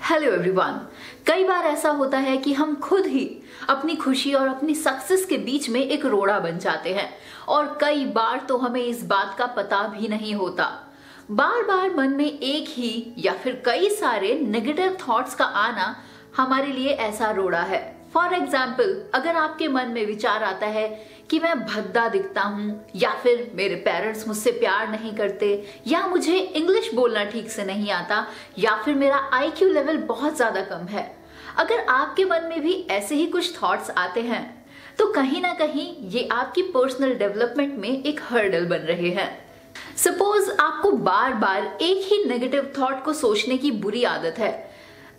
Hello everyone. कई बार ऐसा होता है कि हम खुद ही अपनी खुशी और अपनी सक्सेस के बीच में एक रोड़ा बन जाते हैं और कई बार तो हमें इस बात का पता भी नहीं होता। बार बार मन में एक ही या फिर कई सारे नेगेटिव थॉट्स का आना हमारे लिए ऐसा रोड़ा है। फॉर एग्जाम्पल, अगर आपके मन में विचार आता है कि मैं भद्दा दिखता हूँ, या फिर मेरे पेरेंट्स मुझसे प्यार नहीं करते, या मुझे इंग्लिश बोलना ठीक से नहीं आता, या फिर मेरा IQ लेवल बहुत ज्यादा कम है, अगर आपके मन में भी ऐसे ही कुछ थॉट्स आते हैं तो कहीं ना कहीं ये आपकी पर्सनल डेवलपमेंट में एक हर्डल बन रहे हैं। सपोज आपको बार बार एक ही नेगेटिव थॉट को सोचने की बुरी आदत है,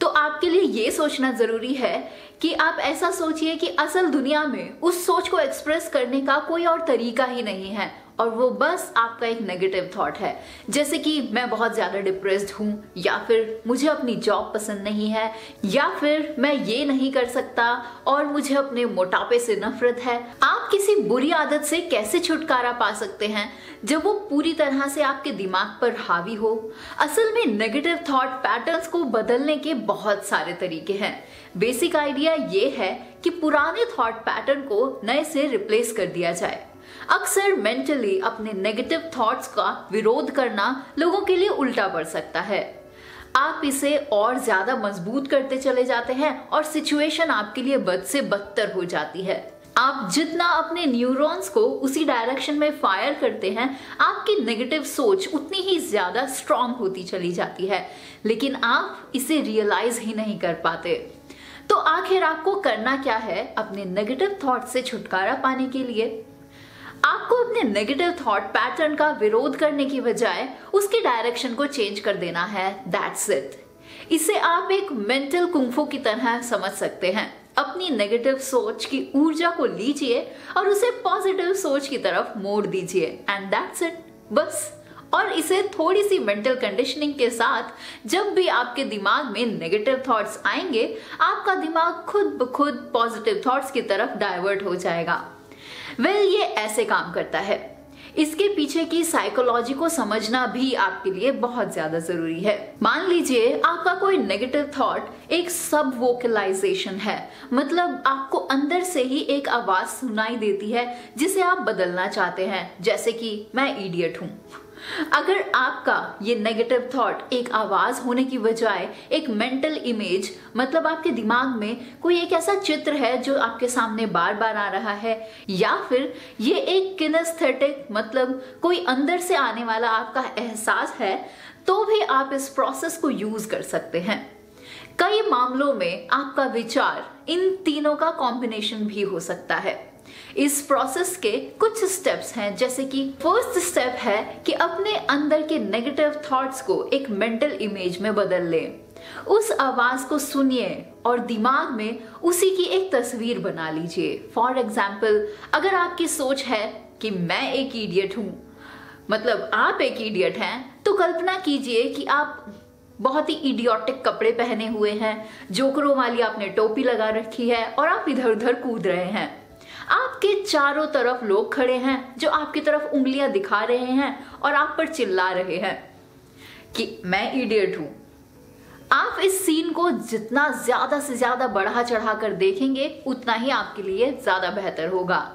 तो आपके लिए ये सोचना जरूरी है कि आप ऐसा सोचिए कि असल दुनिया में उस सोच को एक्सप्रेस करने का कोई और तरीका ही नहीं है और वो बस आपका एक नेगेटिव थॉट है। जैसे कि मैं बहुत ज्यादा डिप्रेस्ड हूँ, या फिर मुझे अपनी जॉब पसंद नहीं है, या फिर मैं ये नहीं कर सकता और मुझे अपने मोटापे से नफरत है। आप किसी बुरी आदत से कैसे छुटकारा पा सकते हैं जब वो पूरी तरह से आपके दिमाग पर हावी हो? असल में नेगेटिव थॉट पैटर्न्स को बदलने के बहुत सारे तरीके हैं। बेसिक आइडिया ये है कि पुराने थॉट पैटर्न को नए से रिप्लेस कर दिया जाए। अक्सर मेंटली अपने नेगेटिव थॉट्स का विरोध करना लोगों के लिए उल्टा पड़ सकता है। आप इसे और ज्यादा मजबूत करते चले जाते हैं और सिचुएशन आपके लिए बद से बदतर हो जाती है। आप जितना अपने न्यूरॉन्स को उसी डायरेक्शन में फायर करते हैं, आपकी नेगेटिव सोच उतनी ही ज्यादा स्ट्रांग होती चली जाती है, लेकिन आप इसे रियलाइज ही नहीं कर पाते। तो आखिर आपको करना क्या है अपने नेगेटिव थॉट से छुटकारा पाने के लिए? आपको अपने नेगेटिव थॉट पैटर्न का विरोध करने की बजाय उसकी डायरेक्शन को चेंज कर देना है। That's it. इसे आप एक मेंटल कुंफू की तरह समझ सकते हैं। अपनी नेगेटिव सोच की ऊर्जा को लीजिए और उसे पॉजिटिव सोच की तरफ मोड़ दीजिए, एंड दैट्स इट, बस। और इसे थोड़ी सी मेंटल कंडीशनिंग के साथ जब भी आपके दिमाग में नेगेटिव थॉट्स आएंगे, आपका दिमाग खुद ब खुद पॉजिटिव थॉट्स की तरफ डाइवर्ट हो जाएगा। ये ऐसे काम करता है। इसके पीछे की साइकोलॉजी को समझना भी आपके लिए बहुत ज्यादा जरूरी है। मान लीजिए आपका कोई नेगेटिव थॉट एक सब वोकलाइजेशन है, मतलब आपको अंदर से ही एक आवाज सुनाई देती है जिसे आप बदलना चाहते हैं, जैसे कि मैं इडियट हूं। अगर आपका ये नेगेटिव थॉट एक आवाज होने की बजाय एक मेंटल इमेज, मतलब आपके दिमाग में कोई एक ऐसा चित्र है जो आपके सामने बार बार आ रहा है, या फिर ये एक किनेस्थेटिक, मतलब कोई अंदर से आने वाला आपका एहसास है, तो भी आप इस प्रोसेस को यूज कर सकते हैं। कई मामलों में आपका विचार इन तीनों का कॉम्बिनेशन भी हो सकता है। इस प्रोसेस के कुछ स्टेप्स हैं, जैसे कि फर्स्ट स्टेप है कि अपने अंदर के नेगेटिव थॉट्स को एक मेंटल इमेज में बदल लें। उस आवाज को सुनिए और दिमाग में उसी की एक तस्वीर बना लीजिए। फॉर एग्जाम्पल, अगर आपकी सोच है कि मैं एक इडियट हूं, मतलब आप एक इडियट हैं, तो कल्पना कीजिए कि आप बहुत ही इडियोटिक कपड़े पहने हुए हैं, जोकरों वाली आपने टोपी लगा रखी है और आप इधर उधर कूद रहे हैं। आपके चारों तरफ लोग खड़े हैं जो आपकी तरफ उंगलियां दिखा रहे हैं और आप पर चिल्ला रहे हैं कि मैं इडियट हूं। आप इस सीन को जितना ज्यादा से ज्यादा बढ़ा चढ़ा कर देखेंगे, उतना ही आपके लिए ज्यादा बेहतर होगा।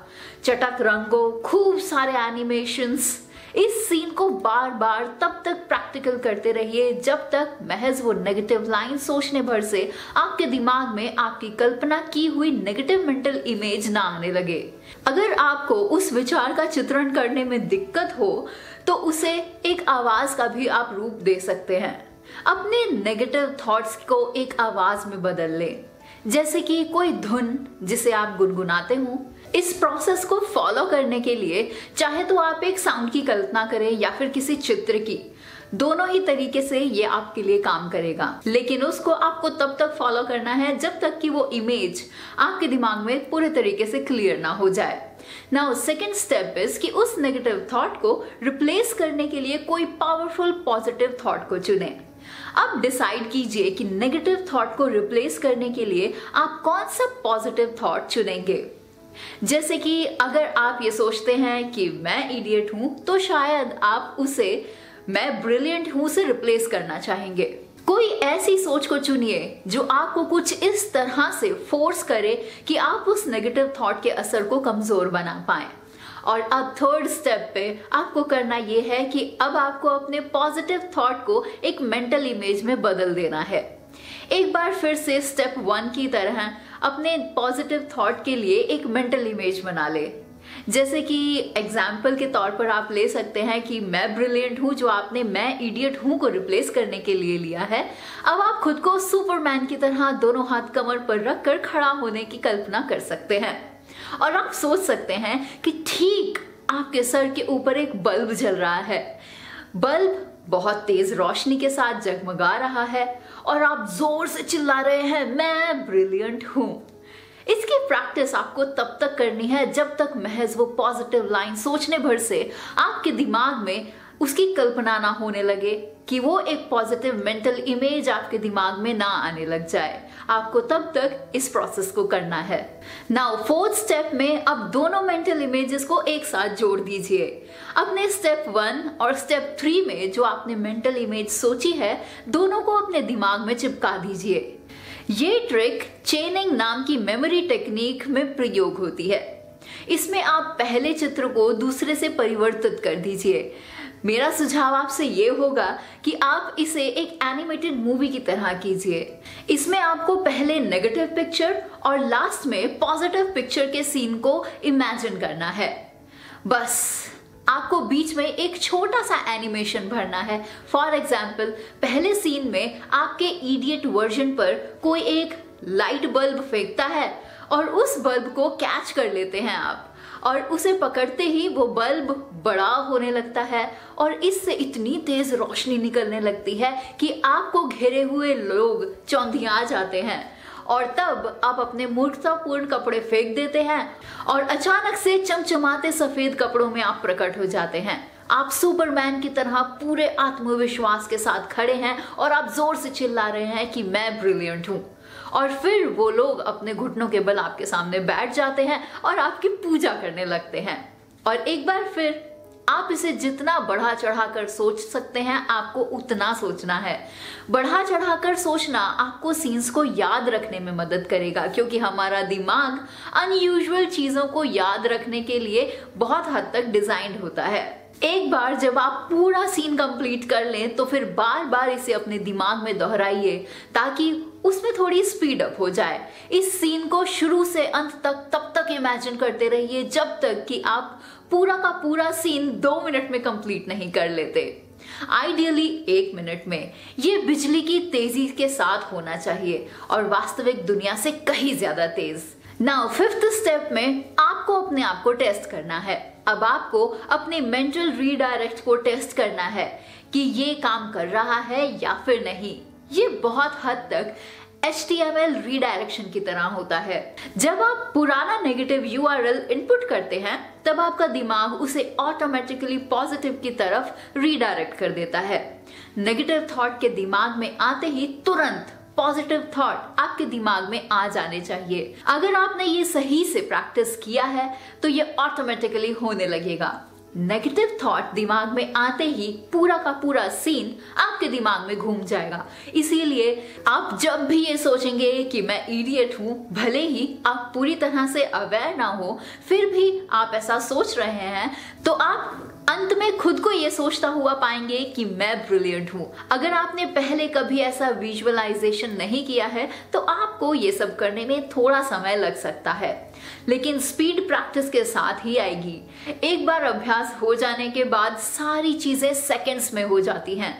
चटक रंगों, खूब सारे एनिमेशंस, इस सीन को बार बार तब तक प्रैक्टिकल करते रहिए जब तक महज वो नेगेटिव लाइन सोचने भर से आपके दिमाग में आपकी कल्पना की हुई नेगेटिव मेंटल इमेज ना आने लगे। अगर आपको उस विचार का चित्रण करने में दिक्कत हो तो उसे एक आवाज का भी आप रूप दे सकते हैं। अपने नेगेटिव थॉट्स को एक आवाज में बदल लें, जैसे कि कोई धुन जिसे आप गुनगुनाते हो। इस प्रोसेस को फॉलो करने के लिए चाहे तो आप एक साउंड की कल्पना करें या फिर किसी चित्र की, दोनों ही तरीके से ये आपके लिए काम करेगा। लेकिन उसको आपको तब तक फॉलो करना है जब तक कि वो इमेज आपके दिमाग में पूरे तरीके से क्लियर ना हो जाए। नाउ सेकेंड स्टेप इज कि उस नेगेटिव थॉट को रिप्लेस करने के लिए कोई पावरफुल पॉजिटिव थॉट को चुने। अब डिसाइड कीजिए कि नेगेटिव थॉट को रिप्लेस करने के लिए आप कौन सा पॉजिटिव थॉट चुनेंगे। जैसे कि अगर आप ये सोचते हैं कि मैं इडियट हूं, तो शायद आप उसे मैं ब्रिलियंट हूं से रिप्लेस करना चाहेंगे। कोई ऐसी सोच को चुनिए जो आपको कुछ इस तरह से फोर्स करे कि आप उस नेगेटिव थॉट के असर को कमजोर बना पाए। और अब थर्ड स्टेप पे आपको करना ये है कि अब आपको अपने पॉजिटिव थॉट को एक मेंटल इमेज में बदल देना है। एक बार फिर से स्टेप 1 की तरह अपने पॉजिटिव थॉट के लिए एक मेंटल इमेज बना ले। जैसे कि एग्जाम्पल के तौर पर आप ले सकते हैं कि मैं ब्रिलियंट हूं, जो आपने मैं इडियट हूं को रिप्लेस करने के लिए लिया है। अब आप खुद को सुपरमैन की तरह दोनों हाथ कमर पर रखकर खड़ा होने की कल्पना कर सकते हैं और आप सोच सकते हैं कि ठीक आपके सर के ऊपर एक बल्ब जल रहा है। बल्ब बहुत तेज रोशनी के साथ जगमगा रहा है और आप जोर से चिल्ला रहे हैं, मैं ब्रिलियंट हूं। इसकी प्रैक्टिस आपको तब तक करनी है जब तक महज वो पॉजिटिव लाइन सोचने भर से आपके दिमाग में उसकी कल्पना ना होने लगे, कि वो एक पॉजिटिव मेंटल इमेज आपके दिमाग में ना आने लग जाए। आपको तब तक इस प्रोसेस को करना है। नाउ फोर्थ स्टेप में अब दोनों मेंटल इमेजेस को एक साथ जोड़ दीजिए। अपने स्टेप 1 और स्टेप 3 में जो आपने मेंटल इमेज सोची है, दोनों को अपने दिमाग में चिपका दीजिए। ये ट्रिक चेनिंग नाम की मेमोरी टेक्निक में प्रयोग होती है। इसमें आप पहले चित्र को दूसरे से परिवर्तित कर दीजिए। मेरा सुझाव आपसे ये होगा कि आप इसे एक एनिमेटेड मूवी की तरह कीजिए। इसमें आपको पहले नेगेटिव पिक्चर और लास्ट में पॉजिटिव पिक्चर के सीन को इमेजिन करना है। बस आपको बीच में एक छोटा सा एनिमेशन भरना है। फॉर एग्जाम्पल, पहले सीन में आपके इडियट वर्जन पर कोई एक लाइट बल्ब फेंकता है और उस बल्ब को कैच कर लेते हैं आप, और उसे पकड़ते ही वो बल्ब बड़ा होने लगता है और इससे इतनी तेज रोशनी निकलने लगती है कि आपको घेरे हुए लोग चौंधिया जाते हैं। और तब आप अपने मूर्खतापूर्ण कपड़े फेंक देते हैं और अचानक से चमचमाते सफेद कपड़ों में आप प्रकट हो जाते हैं। आप सुपरमैन की तरह पूरे आत्मविश्वास के साथ खड़े हैं और आप जोर से चिल्ला रहे हैं कि मैं ब्रिलियंट हूं। और फिर वो लोग अपने घुटनों के बल आपके सामने बैठ जाते हैं और आपकी पूजा करने लगते हैं। और एक बार फिर आप इसे जितना बढ़ा चढ़ाकर सोच सकते हैं, आपको उतना सोचना है। बढ़ा चढ़ाकर सोचना आपको सीन्स को याद रखने में मदद करेगा, क्योंकि हमारा दिमाग अनयूजुअल चीजों को याद रखने के लिए बहुत हद तक डिजाइंड होता है। एक बार जब आप पूरा सीन कंप्लीट कर लें तो फिर बार बार इसे अपने दिमाग में दोहराइए ताकि उसमें थोड़ी स्पीड अप हो जाए। इस सीन को शुरू से अंत तक तब तक इमेजिन करते रहिए जब तक कि आप पूरा का पूरा सीन 2 मिनट में कंप्लीट नहीं कर लेते। आइडियली 1 मिनट में। ये बिजली की तेजी के साथ होना चाहिए और वास्तविक दुनिया से कहीं ज्यादा तेज। नाउ 5th स्टेप में आपको अपने आप को टेस्ट करना है। अब आपको अपने मेंटल रीडायरेक्ट को टेस्ट करना है कि ये काम कर रहा है या फिर नहीं। ये बहुत हद तक HTML रीडायरेक्शन की तरह होता है। जब आप पुराना नेगेटिव URL इनपुट करते हैं तब आपका दिमाग उसे ऑटोमेटिकली पॉजिटिव की तरफ रीडायरेक्ट कर देता है। नेगेटिव थॉट के दिमाग में आते ही तुरंत पॉजिटिव थॉट आपके दिमाग में आ जाने चाहिए। अगर आपने ये सही से प्रैक्टिस किया है तो ये ऑटोमेटिकली होने लगेगा। नेगेटिव थॉट दिमाग में आते ही पूरा का पूरा सीन आपके दिमाग में घूम जाएगा। इसीलिए आप जब भी ये सोचेंगे कि मैं इडियट हूं, भले ही आप पूरी तरह से अवेयर ना हो, फिर भी आप ऐसा सोच रहे हैं, तो आप अंत में खुद को ये सोचता हुआ पाएंगे कि मैं ब्रिलियंट हूं। अगर आपने पहले कभी ऐसा विजुअलाइजेशन नहीं किया है तो आपको ये सब करने में थोड़ा समय लग सकता है, लेकिन स्पीड प्रैक्टिस के साथ ही आएगी। एक बार अभ्यास हो जाने के बाद सारी चीजें सेकंड्स में हो जाती हैं।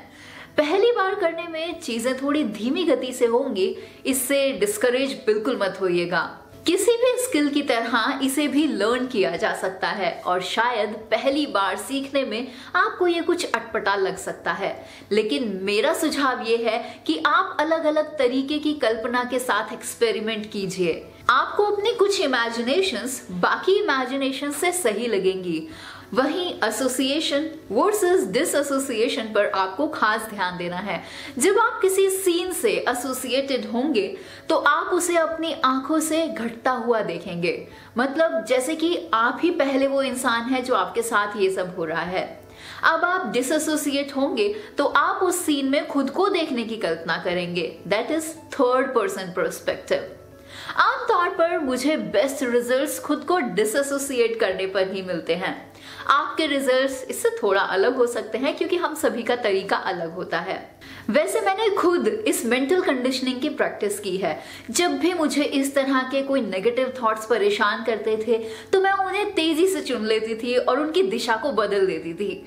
पहली बार करने में चीजें थोड़ी धीमी गति से होंगी, इससे डिस्करेज बिल्कुल मत होइएगा। किसी भी स्किल की तरह इसे भी लर्न किया जा सकता है और शायद पहली बार सीखने में आपको ये कुछ अटपटा लग सकता है, लेकिन मेरा सुझाव ये है कि आप अलग अलग तरीके की कल्पना के साथ एक्सपेरिमेंट कीजिए। आपको अपनी कुछ इमेजिनेशंस बाकी इमेजिनेशन से सही लगेंगी। वहीं एसोसिएशन वर्सेस डिसएसोसिएशन पर आपको खास ध्यान देना है। जब आप किसी सीन से एसोसिएटेड होंगे तो आप उसे अपनी आंखों से घटता हुआ देखेंगे, मतलब जैसे कि आप ही पहले वो इंसान है जो आपके साथ ये सब हो रहा है। अब आप डिसएसोसिएट होंगे तो आप उस सीन में खुद को देखने की कल्पना करेंगे। That is third person perspective. आमतौर पर मुझे बेस्ट रिजल्ट्स खुद को डिसएसोसिएट करने पर ही मिलते हैं। आपके रिजल्ट्स इससे थोड़ा अलग हो सकते हैं क्योंकि हम सभी का तरीका अलग होता है। वैसे मैंने खुद इस मेंटल कंडीशनिंग की प्रैक्टिस की है। जब भी मुझे इस तरह के कोई नेगेटिव थॉट्स परेशान करते थे तो मैं उन्हें तेजी से चुन लेती थी और उनकी दिशा को बदल देती थी।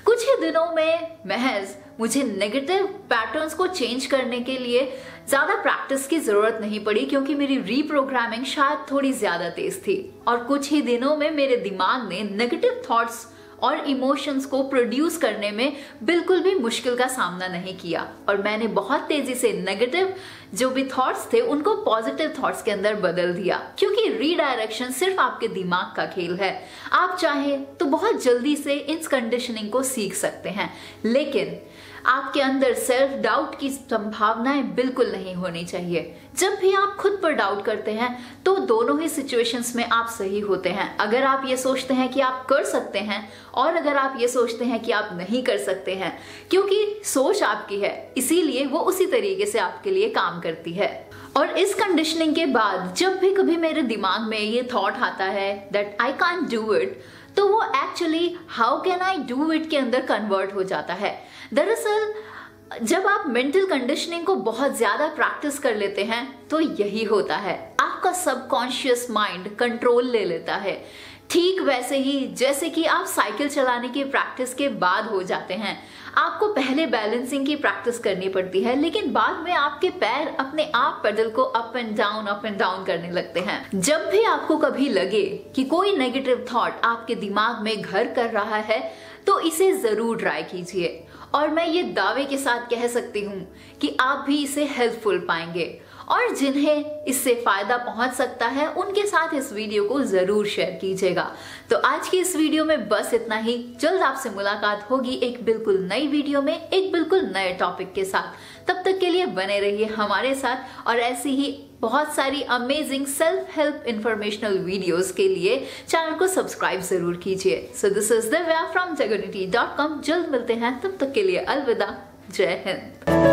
कुछ ही दिनों में महज मुझे नेगेटिव पैटर्न्स को चेंज करने के लिए ज्यादा प्रैक्टिस की जरूरत नहीं पड़ी क्योंकि मेरी रीप्रोग्रामिंग शायद थोड़ी ज्यादा तेज थी और कुछ ही दिनों में मेरे दिमाग ने नेगेटिव थॉट्स और इमोशंस को प्रोड्यूस करने में बिल्कुल भी मुश्किल का सामना नहीं किया और मैंने बहुत तेजी से नेगेटिव जो भी थॉट्स थे उनको पॉजिटिव थॉट्स के अंदर बदल दिया। क्योंकि रीडायरेक्शन सिर्फ आपके दिमाग का खेल है। आप चाहे तो बहुत जल्दी से इस कंडीशनिंग को सीख सकते हैं, लेकिन आपके अंदर सेल्फ डाउट की संभावनाएं बिल्कुल नहीं होनी चाहिए। जब भी आप खुद पर डाउट करते हैं तो दोनों ही सिचुएशंस में आप सही होते हैं। अगर आप ये सोचते हैं कि आप कर सकते हैं और अगर आप ये सोचते हैं कि आप नहीं कर सकते हैं, क्योंकि सोच आपकी है इसीलिए वो उसी तरीके से आपके लिए काम करती है। और इस कंडीशनिंग के बाद जब भी कभी मेरे दिमाग में ये थॉट आता है that I can't do it, तो वो actually how can I do it के अंदर कन्वर्ट हो जाता है। दरअसल जब आप मेंटल कंडीशनिंग को बहुत ज्यादा प्रैक्टिस कर लेते हैं तो यही होता है, आपका सबकॉन्शियस माइंड कंट्रोल ले लेता है। ठीक वैसे ही जैसे कि आप साइकिल चलाने की प्रैक्टिस के बाद हो जाते हैं। आपको पहले बैलेंसिंग की प्रैक्टिस करनी पड़ती है लेकिन बाद में आपके पैर अपने आप पेडल को अप एंड डाउन करने लगते हैं। जब भी आपको कभी लगे कि कोई नेगेटिव थॉट आपके दिमाग में घर कर रहा है तो इसे जरूर ट्राई कीजिए और मैं ये दावे के साथ कह सकती हूँ कि आप भी इसे हेल्पफुल पाएंगे और जिन्हें इससे फायदा पहुंच सकता है उनके साथ इस वीडियो को जरूर शेयर कीजिएगा। तो आज की इस वीडियो में बस इतना ही। जल्द आपसे मुलाकात होगी एक बिल्कुल नई वीडियो में एक बिल्कुल नए टॉपिक के साथ। तब तक के लिए बने रहिए हमारे साथ और ऐसी ही बहुत सारी amazing self help informational videos के लिए चैनल को सब्सक्राइब जरूर कीजिए। So this is Divya from jagunity.com। जल्द मिलते हैं, तब तक के लिए अलविदा। जय हिंद।